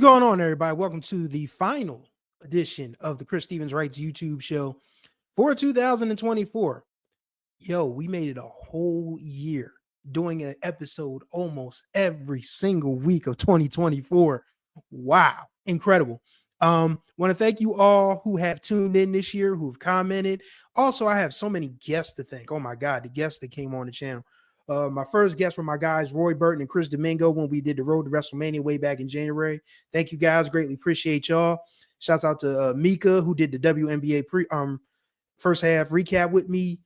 going on, everybody? Welcome to the final edition of the Chris Stevens Writes YouTube show for 2024. Yo, we made it a whole year doing an episode almost every single week of 2024. Wow, incredible. Want to thank you all who have tuned in this year, who've commented. Also, I have so many guests to thank. Oh my God, the guests that came on the channel. My first guests were my guys, Roy Burton and Chris Domingo, when we did the road to WrestleMania way back in January. Thank you guys. Greatly appreciate y'all. Shouts out to Mika, who did the WNBA first half recap with me.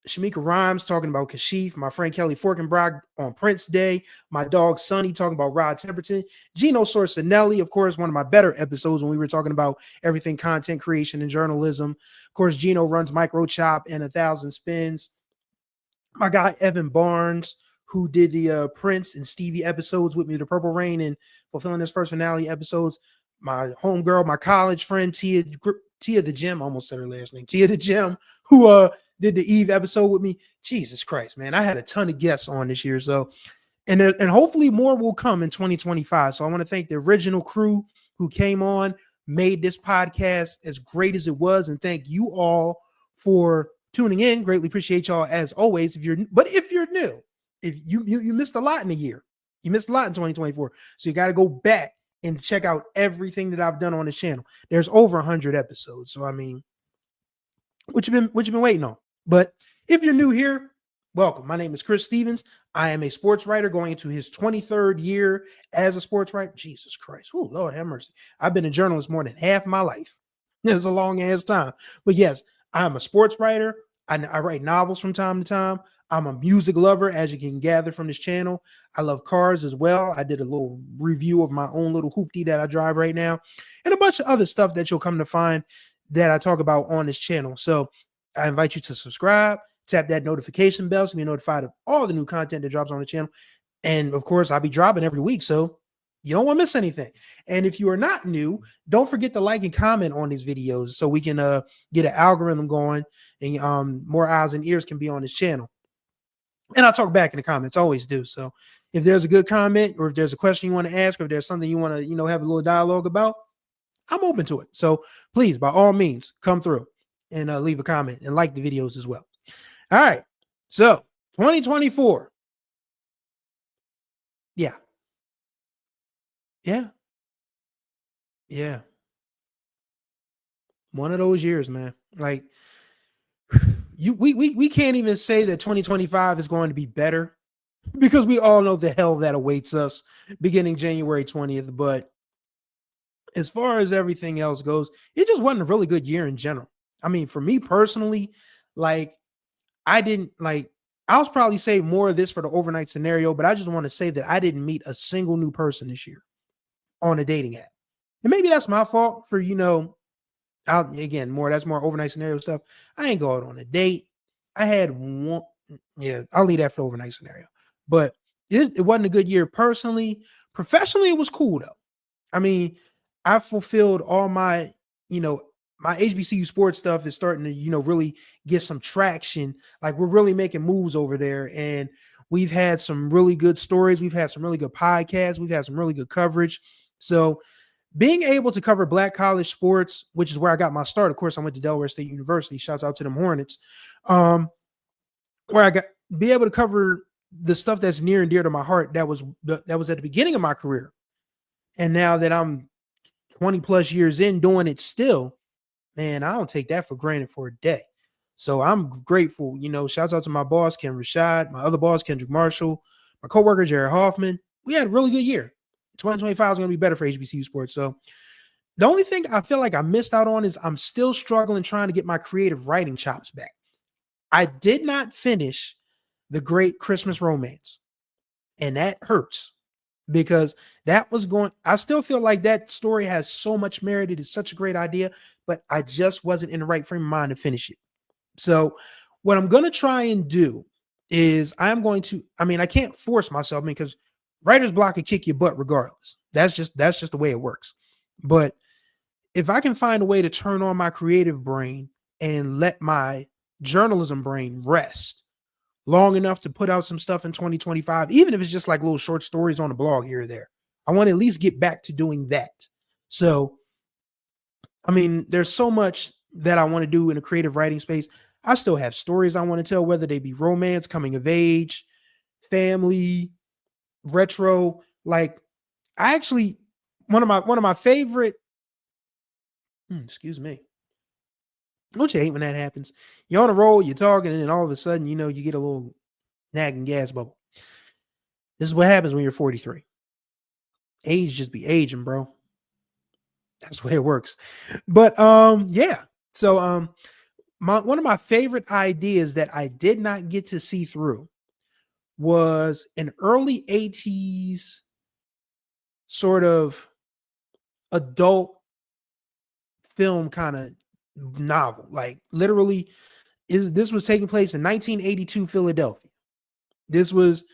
Shamika Rhymes talking about Kashif, my friend Kelly Forkenbrock on Prince Day, my dog Sonny talking about Rod Temperton, Gino Sorcinelli, of course, one of my better episodes when we were talking about everything content creation and journalism. Of course, Gino runs Micro Chop and 1,000 Spins. My guy Evan Barnes, who did the Prince and Stevie episodes with me, the Purple Rain and Fulfilling His First Finale episodes. My homegirl, my college friend Tia the Gym, almost said her last name, Tia the Gym, who did the Eve episode with me. Jesus Christ, man, I had a ton of guests on this year, so and hopefully more will come in 2025. So I want to thank the original crew who came on, made this podcast as great as it was, and thank you all for tuning in. Greatly appreciate y'all as always. If you're new, if you missed a lot in a year, you missed a lot in 2024. So you got to go back and check out everything that I've done on this channel. There's over 100 episodes. So I mean, what you've been waiting on. But if you're new here, welcome. My name is Chris Stevens. I am a sports writer going into his 23rd year as a sports writer. Jesus Christ. Oh, Lord have mercy. I've been a journalist more than half my life. It's a long ass time. But yes, I'm a sports writer. I write novels from time to time. I'm a music lover, as you can gather from this channel. I love cars as well. I did a little review of my own little hoopty that I drive right now, and a bunch of other stuff that you'll come to find that I talk about on this channel. So I invite you to subscribe, tap that notification bell so you're notified of all the new content that drops on the channel. And of course, I'll be dropping every week, so you don't want to miss anything. And if you are not new, don't forget to like and comment on these videos so we can get an algorithm going and more eyes and ears can be on this channel. And I'll talk back in the comments, always do. So if there's a good comment or if there's a question you want to ask or if there's something you want to, have a little dialogue about, I'm open to it. So please, by all means, come through and leave a comment and like the videos as well. All right. So 2024. Yeah. One of those years, man. Like we can't even say that 2025 is going to be better because we all know the hell that awaits us beginning January 20th. But as far as everything else goes, it just wasn't a really good year in general. I mean, for me personally, I'll probably say more of this for the overnight scenario, but I just want to say that I didn't meet a single new person this year on a dating app. And maybe that's my fault for, that's more overnight scenario stuff. I ain't go out on a date. I had one. Yeah, I'll leave that for overnight scenario. But it wasn't a good year personally. Professionally, it was cool though. I mean, I fulfilled all my, my HBCU sports stuff is starting to, really get some traction. Like we're really making moves over there. And we've had some really good stories. We've had some really good podcasts. We've had some really good coverage. So being able to cover Black college sports, which is where I got my start. Of course, I went to Delaware State University. Shouts out to them Hornets. Where I be able to cover the stuff that's near and dear to my heart. That was at the beginning of my career. And now that I'm 20 plus years in doing it still, man, I don't take that for granted for a day. So I'm grateful. Shouts out to my boss, Ken Rashad, my other boss, Kendrick Marshall, my coworker, Jared Hoffman. We had a really good year. 2025 is going to be better for HBCU sports. So the only thing I feel like I missed out on is I'm still struggling trying to get my creative writing chops back. I did not finish The Great Christmas Romance, and that hurts because I still feel like that story has so much merit. It is such a great idea, but I just wasn't in the right frame of mind to finish it. So what I'm going to try and do is I can't force myself because writer's block can kick your butt regardless. That's just the way it works. But if I can find a way to turn on my creative brain and let my journalism brain rest long enough to put out some stuff in 2025, even if it's just like little short stories on the blog here or there, I want to at least get back to doing that. So, I mean, there's so much that I want to do in a creative writing space. I still have stories I want to tell, whether they be romance, coming of age, family, retro. Like, I actually one of my favorite. Excuse me. Don't you hate when that happens? You're on a roll, you're talking, and then all of a sudden, you get a little nagging gas bubble. This is what happens when you're 43. Age just be aging, bro. That's the way it works. But yeah. So one of my favorite ideas that I did not get to see through was an early 80s sort of adult film kind of novel. Like literally this was taking place in 1982 Philadelphia. This was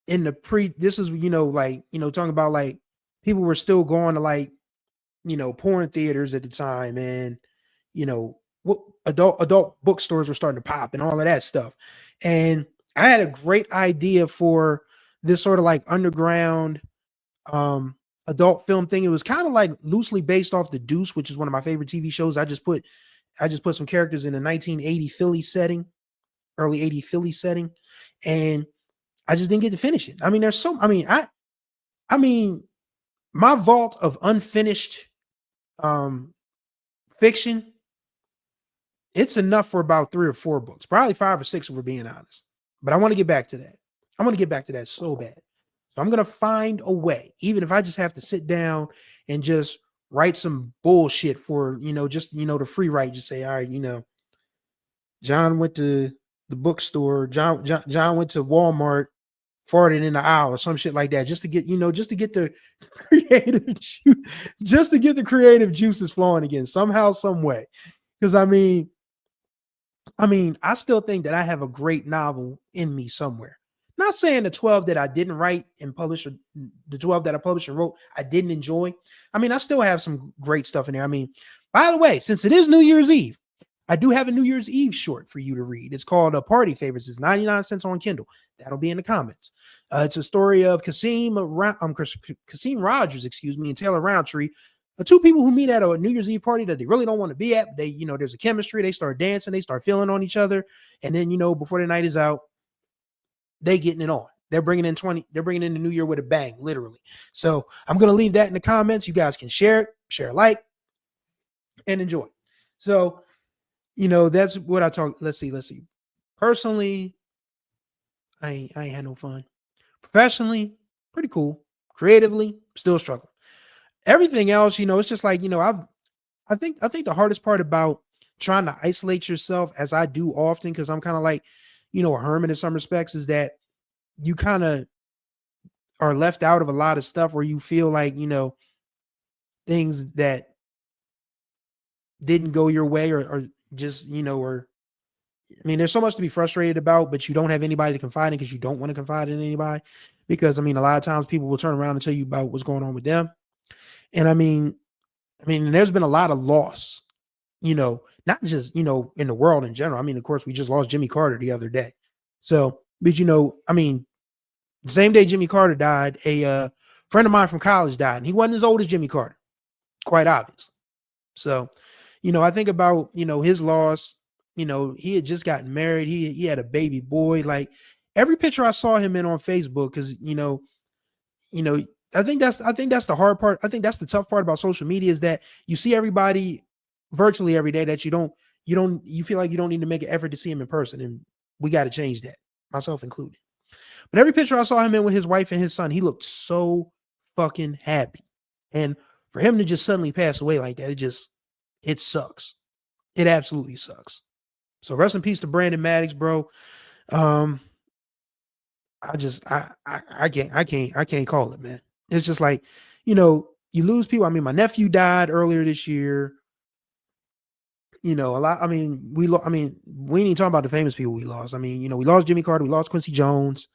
in the this was, talking about like people were still going to like, porn theaters at the time, and, what adult bookstores were starting to pop and all of that stuff. And I had a great idea for this sort of like underground adult film thing. It was kind of like loosely based off The Deuce, which is one of my favorite TV shows. I just put some characters in a 1980 Philly setting, early 80 Philly setting, and I just didn't get to finish it. I mean, I mean, my vault of unfinished fiction, it's enough for about 3 or 4 books, probably 5 or 6 if we're being honest. But I want to get back to that. I want to get back to that so bad. So I'm going to find a way, even if I just have to sit down and just write some bullshit for, just, the free write, just say, all right, John went to the bookstore, John went to Walmart, farted in the aisle or some shit like that, just to get, just to get the creative juices flowing again, somehow, some way. Because I mean, I still think that I have a great novel in me somewhere. Not saying the 12 that I didn't write and publish, or the 12 that I published and wrote, I didn't enjoy. I mean, I still have some great stuff in there. I mean, by the way, since it is New Year's Eve, I do have a New Year's Eve short for you to read. It's called Party Favorites. It's 99 cents on Kindle. That'll be in the comments. It's a story of Kasim Rogers, and Taylor Roundtree, two people who meet at a New Year's Eve party that they really don't want to be at. They, there's a chemistry. They start dancing. They start feeling on each other. And then, before the night is out, they getting it on. They're bringing in the new year with a bang, literally. So I'm going to leave that in the comments. You guys can share it, like, and enjoy. So, that's what I talk. Let's see. Personally, I ain't had no fun. Professionally, pretty cool. Creatively, still struggling. Everything else, it's just like, I think the hardest part about trying to isolate yourself, as I do often, because I'm kind of like, a hermit in some respects, is that you kind of are left out of a lot of stuff where you feel like, things that didn't go your way or just, there's so much to be frustrated about, but you don't have anybody to confide in because you don't want to confide in anybody. Because a lot of times people will turn around and tell you about what's going on with them. And I mean, there's been a lot of loss, not just, in the world in general. Of course, we just lost Jimmy Carter the other day. So, but the same day Jimmy Carter died, a friend of mine from college died, and he wasn't as old as Jimmy Carter, quite obviously. So, I think about, his loss. He had just gotten married. He had a baby boy. Like every picture I saw him in on Facebook, because, I think that's the hard part. I think that's the tough part about social media, is that you see everybody virtually every day that you feel like you don't need to make an effort to see him in person. And we got to change that, myself included. But every picture I saw him in with his wife and his son, he looked so fucking happy. And for him to just suddenly pass away like that, it sucks. It absolutely sucks. So rest in peace to Brandon Maddox, bro. I can't call it, man. It's just like, you lose people. My nephew died earlier this year. A lot. We ain't talking about the famous people we lost. We lost Jimmy Carter, we lost Quincy Jones,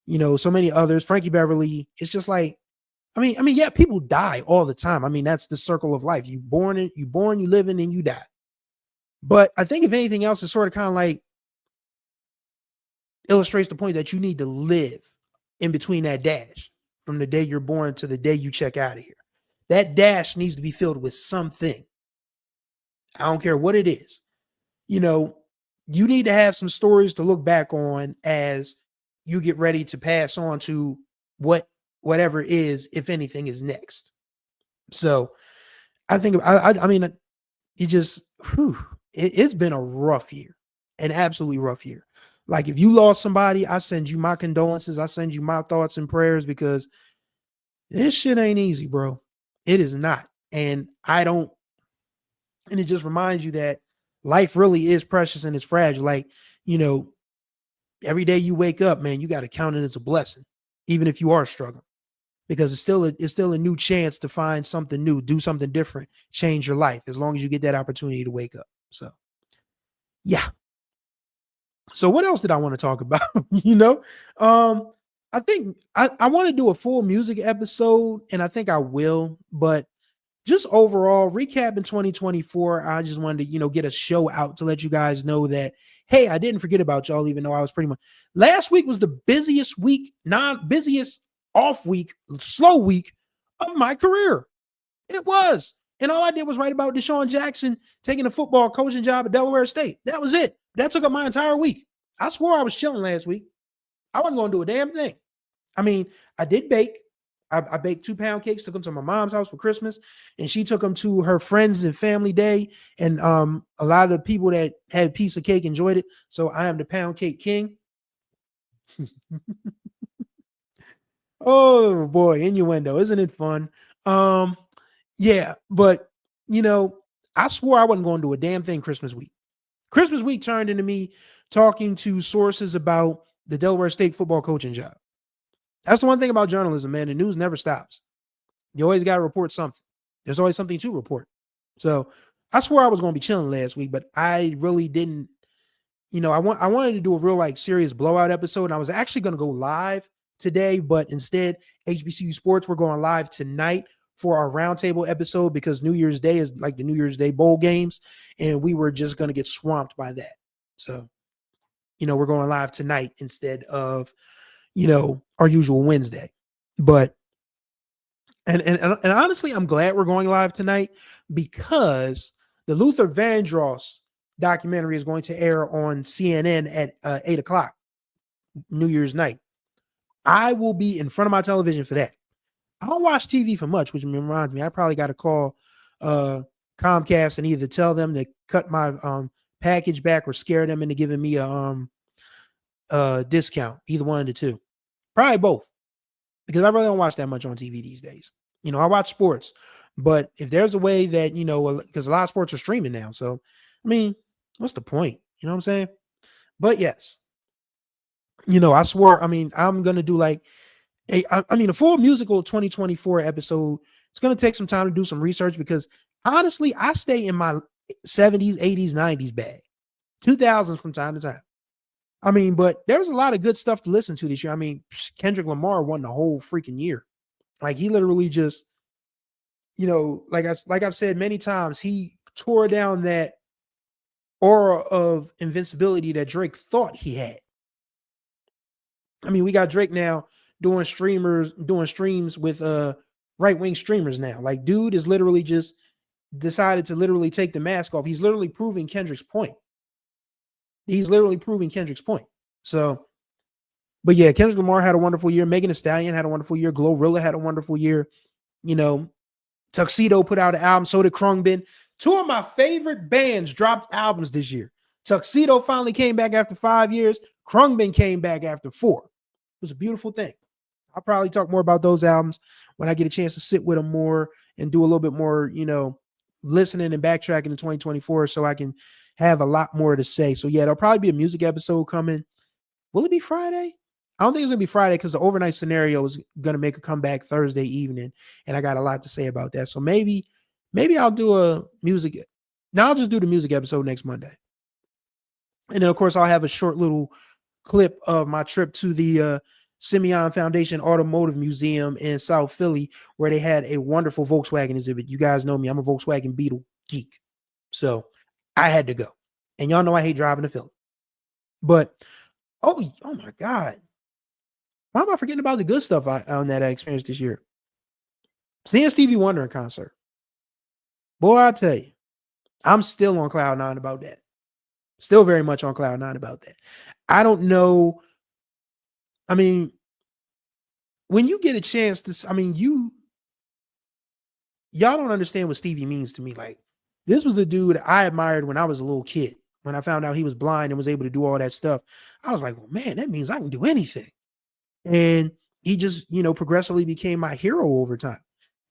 so many others, Frankie Beverly. It's just like, yeah, people die all the time. That's the circle of life. You live in, and you die. But I think if anything else, it's sort of kind of like illustrates the point that you need to live in between that dash from the day you're born to the day you check out of here. That dash needs to be filled with something. I don't care what it is. You know, you need to have some stories to look back on as you get ready to pass on to whatever is, if anything, is next. So I think I mean it just it's been a rough year, an absolutely rough year. Like if you lost somebody, I send you my condolences. I send you my thoughts and prayers because this shit ain't easy, bro. It is not. And it just reminds you that life really is precious and it's fragile. Like, you know, every day you wake up, man, you got to count it as a blessing, even if you are struggling, because it's still a new chance to find something new, do something different, change your life, as long as you get that opportunity to wake up. So, yeah. So what else did I want to talk about? I think I want to do a full music episode, and I think I will, but just overall recap in 2024, I just wanted to, get a show out to let you guys know that, hey, I didn't forget about y'all, even though I was pretty much last week was the busiest week, busiest off week, slow week of my career. It was. And all I did was write about Deshaun Jackson taking a football coaching job at Delaware State. That was it. That took up my entire week. I swore I was chilling last week. I wasn't going to do a damn thing. I mean, I did bake. I baked 2-pound cakes, took them to my mom's house for Christmas, and she took them to her friends and family day. And a lot of the people that had a piece of cake enjoyed it. So I am the pound cake king. Oh boy, innuendo, isn't it fun? Yeah, but I swore I wasn't going to do a damn thing Christmas week. Christmas week turned into me talking to sources about the Delaware State football coaching job. That's the one thing about journalism, man. The news never stops. You always got to report something. There's always something to report. So I swore I was going to be chilling last week, but I really didn't. I wanted to do a real serious blowout episode, and I was actually going to go live today, but instead HBCU Sports, we're going live tonight for our roundtable episode because New Year's Day is like the New Year's Day bowl games, and we were just going to get swamped by that. So, we're going live tonight instead of, our usual Wednesday. But and honestly, I'm glad we're going live tonight because the Luther Vandross documentary is going to air on CNN at 8:00 New Year's night. I will be in front of my television for that. I don't watch TV for much, which reminds me, I probably got to call Comcast and either tell them to cut my package back or scare them into giving me a discount. Either one of the two. Probably both. Because I really don't watch that much on TV these days. I watch sports. But if there's a way that, because a lot of sports are streaming now. So, I mean, what's the point? You know what I'm saying? But yes, I swore, I'm going to do a full musical 2024 episode. It's going to take some time to do some research because honestly, I stay in my 70s, 80s, 90s bag, 2000s from time to time. But there was a lot of good stuff to listen to this year. Kendrick Lamar won the whole freaking year. He literally just, like I've said many times, he tore down that aura of invincibility that Drake thought he had. We got Drake now doing streams with right-wing streamers now. Dude is literally just decided to literally take the mask off. He's literally proving Kendrick's point. So, but yeah, Kendrick Lamar had a wonderful year. Megan Thee Stallion had a wonderful year. Glorilla had a wonderful year. Tuxedo put out an album. So did Khruangbin. Two of my favorite bands dropped albums this year. Tuxedo finally came back after 5 years. Khruangbin came back after 4. It was a beautiful thing. I'll probably talk more about those albums when I get a chance to sit with them more and do a little bit more, listening and backtracking in 2024 so I can have a lot more to say. So yeah, there'll probably be a music episode coming. Will it be Friday? I don't think it's going to be Friday because the overnight scenario is going to make a comeback Thursday evening, and I got a lot to say about that. So maybe I'll do a music. Now I'll just do the music episode next Monday. And then, of course, I'll have a short little clip of my trip to the Simeon Foundation Automotive Museum in South Philly, where they had a wonderful Volkswagen exhibit. You guys know me. I'm a Volkswagen Beetle geek. So I had to go. And y'all know I hate driving to Philly. But, oh my God. Why am I forgetting about the good stuff that I experienced this year? Seeing Stevie Wonder in concert. Boy, I tell you, I'm still on cloud nine about that. Still very much on cloud nine about that. I don't know. I mean, when you get a chance to, I mean, y'all don't understand what Stevie means to me. Like, this was a dude I admired when I was a little kid. When I found out he was blind and was able to do all that stuff, I was like, well, man, that means I can do anything. And he just, progressively became my hero over time.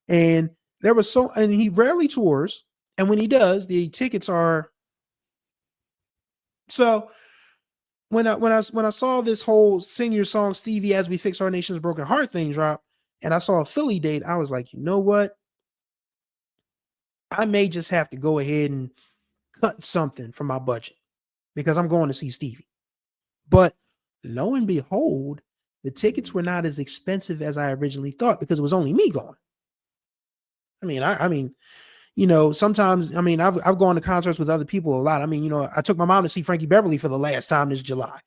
And and he rarely tours. And when he does, the tickets are so. When I saw this whole sing your song Stevie as we fix our nation's broken heart thing drop, and I saw a Philly date, I was like, you know what? I may just have to go ahead and cut something from my budget because I'm going to see Stevie. But lo and behold, the tickets were not as expensive as I originally thought because it was only me going. I mean, sometimes, I've gone to concerts with other people a lot. I took my mom to see Frankie Beverly for the last time this July.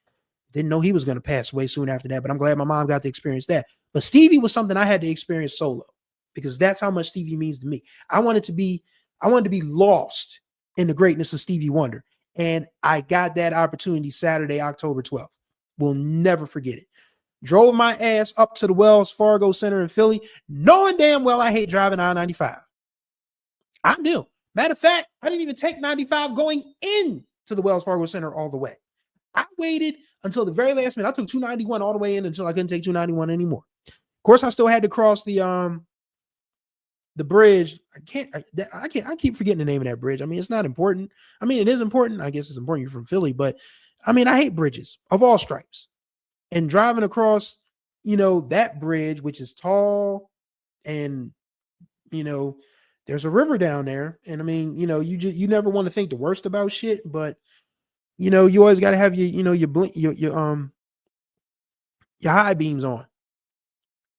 Didn't know he was going to pass away soon after that, but I'm glad my mom got to experience that. But Stevie was something I had to experience solo because that's how much Stevie means to me. I wanted to be lost in the greatness of Stevie Wonder. And I got that opportunity Saturday, October 12th. We'll never forget it. Drove my ass up to the Wells Fargo Center in Philly, knowing damn well I hate driving I-95. I do. Matter of fact, I didn't even take 95 going in to the Wells Fargo Center all the way. I waited until the very last minute. I took 291 all the way in until I couldn't take 291 anymore. Of course, I still had to cross the bridge. I keep forgetting the name of that bridge. It's not important. It is important. I guess it's important you're from Philly, but I hate bridges of all stripes. And driving across, that bridge, which is tall and, there's a river down there. And you never want to think the worst about shit, but you always got to have your high beams on,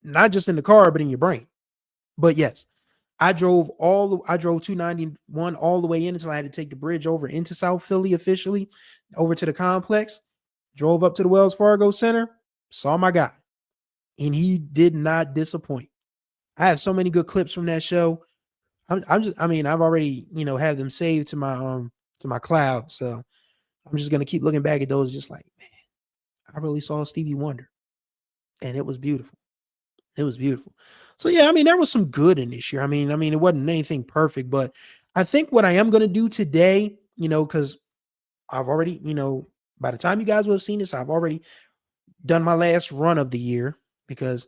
not just in the car, but in your brain. But yes, I drove 291 all the way in until I had to take the bridge over into South Philly officially over to the complex, drove up to the Wells Fargo Center, saw my guy, and he did not disappoint. I have so many good clips from that show. I've already, had them saved to my cloud. So I'm just going to keep looking back at those. Just like, man, I really saw Stevie Wonder and it was beautiful. It was beautiful. So yeah, there was some good in this year. It wasn't anything perfect, but I think what I am going to do today, cause I've already, by the time you guys will have seen this, I've already done my last run of the year because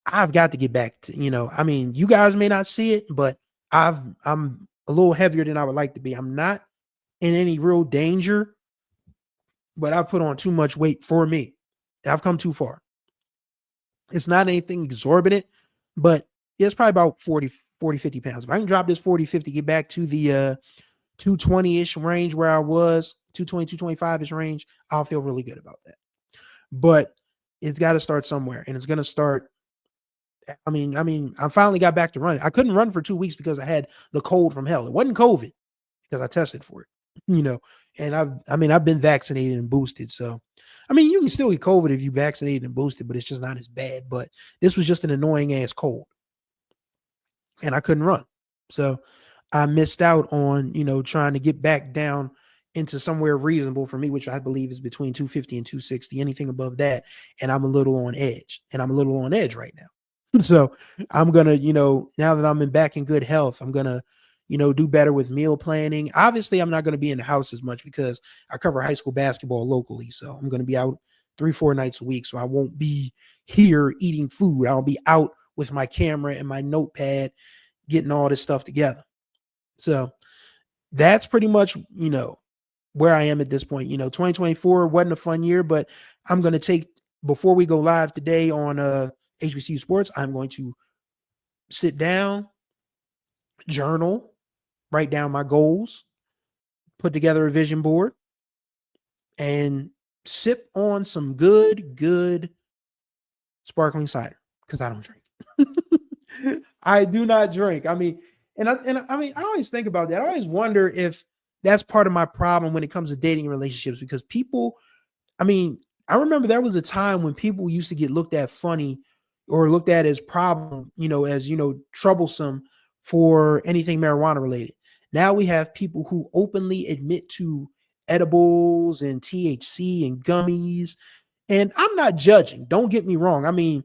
I've got to get back to, you guys may not see it, but I'm a little heavier than I would like to be. I'm not in any real danger, but I put on too much weight for me. I've come too far. It's not anything exorbitant, but it's probably about 40, 50 pounds. If I can drop this 40, 50, get back to the 220-ish range where I was, 220, 225-ish range, I'll feel really good about that. But it's got to start somewhere, and it's going to start. I finally got back to running. I couldn't run for 2 weeks because I had the cold from hell. It wasn't COVID because I tested for it, and I've been vaccinated and boosted. So, you can still get COVID if you vaccinated and boosted, but it's just not as bad. But this was just an annoying ass cold and I couldn't run. So I missed out on, trying to get back down into somewhere reasonable for me, which I believe is between 250 and 260, anything above that. And I'm a little on edge right now. So I'm going to, now that I'm back in good health, I'm going to, do better with meal planning. Obviously, I'm not going to be in the house as much because I cover high school basketball locally. So I'm going to be out 3-4 nights a week. So I won't be here eating food. I'll be out with my camera and my notepad, getting all this stuff together. So that's pretty much, where I am at this point. 2024 wasn't a fun year, but I'm going to take, before we go live today on HBCU Sports, I'm going to sit down, journal, write down my goals, put together a vision board, and sip on some good sparkling cider because I don't drink. I do not drink. I always think about that. I always wonder if that's part of my problem when it comes to dating relationships, because people, I remember there was a time when people used to get looked at funny or looked at as problem, as troublesome for anything marijuana related. Now we have people who openly admit to edibles and THC and gummies. And I'm not judging. Don't get me wrong. I mean,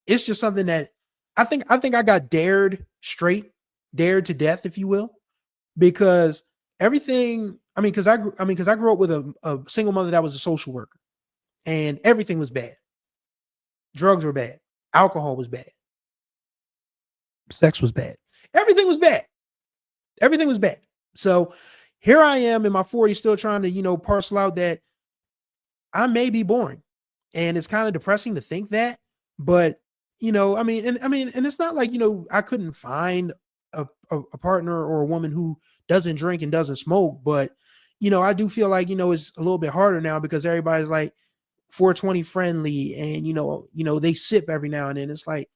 it's just something that I think I got dared straight, dared to death, if you will, because everything. I mean, because I grew up with a single mother that was a social worker, and everything was bad. Drugs were bad. Alcohol was bad. Sex was bad. Everything was bad. Everything was bad. So here I am in my 40s, still trying to parcel out that I may be boring, and it's kind of depressing to think that. But and it's not like I couldn't find a partner or a woman who doesn't drink and doesn't smoke. But I do feel like it's a little bit harder now because everybody's like 420 friendly, and they sip every now and then. It's like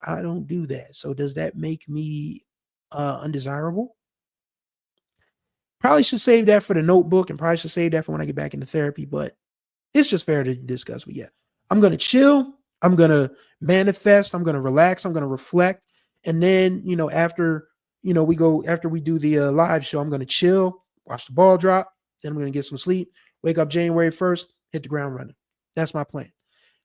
I don't do that. So does that make me undesirable? Probably should save that for the notebook, and probably should save that for when I get back into therapy. But it's just fair to discuss. But yeah, I'm gonna chill. I'm gonna manifest. I'm gonna relax. I'm gonna reflect, and then after after we do the live show, I'm gonna chill, watch the ball drop. Then I'm gonna get some sleep. Wake up January 1st, hit the ground running. That's my plan.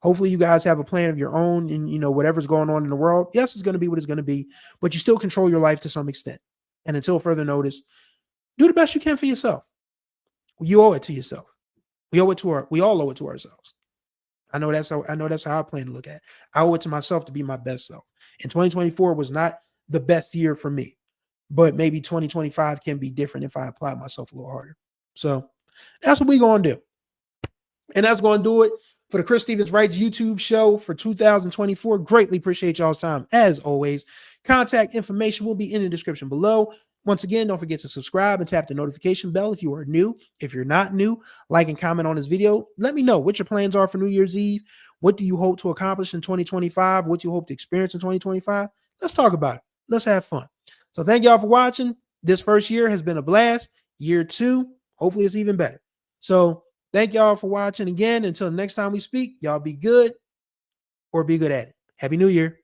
Hopefully you guys have a plan of your own, and whatever's going on in the world. Yes, it's gonna be what it's gonna be, but you still control your life to some extent. And until further notice, do the best you can for yourself. You owe it to yourself. We all owe it to ourselves. I know that's how I plan to look at it. I owe it to myself to be my best self. And 2024 was not the best year for me, but maybe 2025 can be different if I apply myself a little harder. So that's what we're going to do. And that's going to do it for the Chris Stevens Writes YouTube show for 2024. Greatly appreciate y'all's time. As always, contact information will be in the description below. Once again, don't forget to subscribe and tap the notification bell if you are new. If you're not new, like and comment on this video. Let me know what your plans are for New Year's Eve. What do you hope to accomplish in 2025? What do you hope to experience in 2025? Let's talk about it. Let's have fun. So thank y'all for watching. This first year has been a blast. Year 2, hopefully it's even better. So thank y'all for watching again. Until next time we speak, y'all be good or be good at it. Happy New Year.